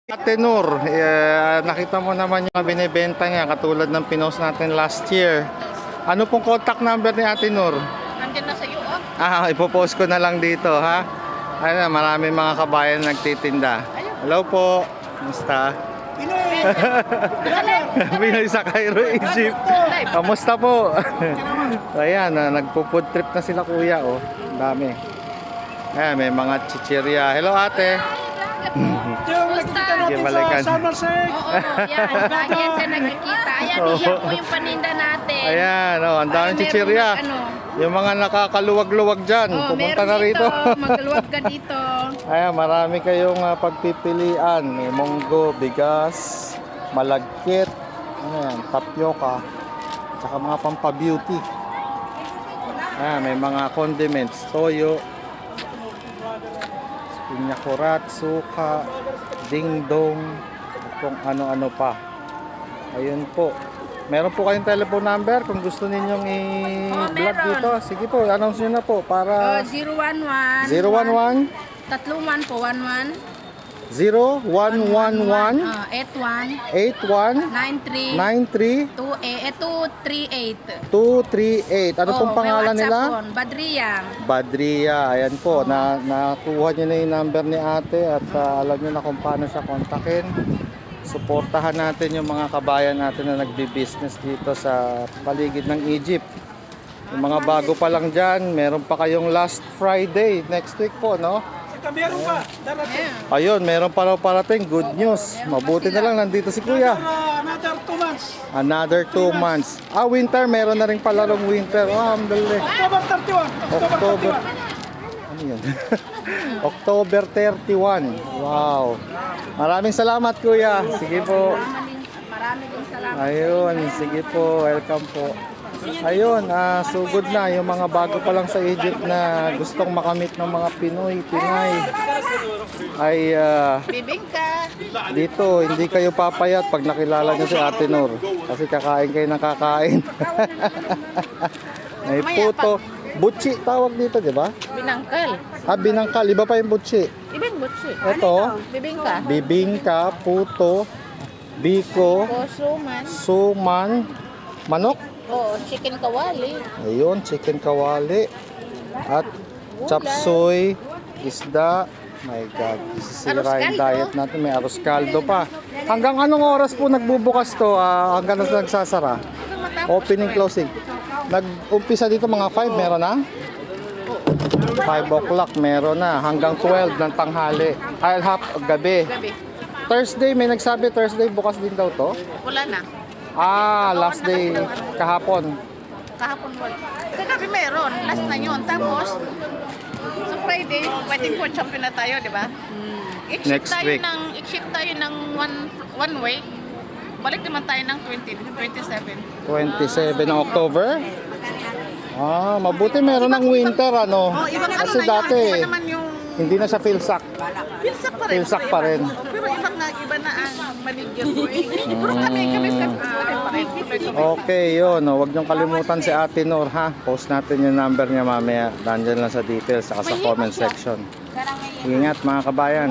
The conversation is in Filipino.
Ate Nur, nakita mo naman yung binibenta niya katulad ng pinost natin last year. Ano pong contact number ni Ate Nur? Nandiyan na sa iyo, oh. Ipopost ko na lang dito, ha? Ayun, maraming mga kabayan nagtitinda. Hello po. Kumusta? Pinoy sa Cairo, Egypt. Kamusta po? Ayan, nagpo-food trip na sila kuya, oh. Ang dami. Ayan, may mga chichirya. Hello ate. Kumusta? Balikan. Oo, yan. Ayan siya nagkikita. Ayan, iyan po yung paninda natin. Ayan, oh, ang daming chichirya. Yung mga nakakaluwag-luwag dyan, pumunta na rito. Magluwag ka dito. Ayan, marami kayong pagpipilian. May munggo, bigas, malagkit, ayan, tapioca, tsaka mga pampabeauty. Ayan, may mga condiments, toyo, pinya kurat, suka, dingdong, at kung ano-ano pa. Ayun po. Meron po kayong telephone number kung gusto ninyong i-vlog dito. Sige po, announce nyo na po para 011 011 31 po 11 0111 81 81 93 93 238. 238. Ano pong pangalan nila? Badriya. Badriya. Ayan po, nakuha nyo na yung number ni ate at alam nyo na kung paano siya kontakin. Suportahan natin yung mga kabayan natin na nagbi-business dito sa paligid ng Egypt. Yung mga bago pa lang dyan, meron pa kayong last Friday, next week po, no? Meron pa, darating. Ayun, meron pa raw parating. Good news. Mabuti na lang nandito si Kuya. Another 2 months. Another 2 months. Winter. Meron na rin palarong winter. Ang dali. October 31. October. Ano yun? October 31. Wow. Maraming salamat, Kuya. Sige po. Marami din salamat. Ayun, sige po. Welcome po. Ayun, sugod na yung mga bago pa lang sa Egypt na gustong makamit ng mga Pinoy, Pinay. Ay Bibingka. dito, hindi kayo papayat pag nakilala niyo si Ate Nur. Kasi kakain kayo ng kakain. May puto. Butchi tawag dito, di ba? Binangkal. Binangkal. Iba pa yung butchi. Ibang butsi. Ito, Bibingka. bibingka, puto, biko, Suman. suman, manok. Oo, chicken kawali. Ayun, chicken kawali. At chop suey, isda. My God, sisira Arroz yung caldo. diet natin. May arroz caldo pa. Hanggang anong oras po nagbubukas to? Hanggang nagsasara? Opening, closing. Nag-umpisa dito mga 5, meron na? 5 o'clock, meron na. Hanggang 12 ng tanghali. Ay, gabi. Gabi. Thursday, may nagsabi Thursday bukas din daw to? Wala na. Last day kahapon. Kahapon wala. Kagabi meron. Last na yun. Tapos, sa Friday, pwedeng po champion na tayo, di ba? Next week. I-shift tayo ng one way. Balik naman tayo ng 27. 27 ng October? Mabuti meron ng winter ano. Ibang Kasi na dati yun. Iba naman yung hindi na siya Philsac. Pilsak pa rin. Pilsak pa rin. Pero iba na ang maligyan ko eh. Pero kami pa rin. Okay, yun. Huwag niyong kalimutan si Ate Nur, ha? Post natin yung number niya mamaya. Nandyan lang sa details saka sa comment section. Ingat mga kabayan.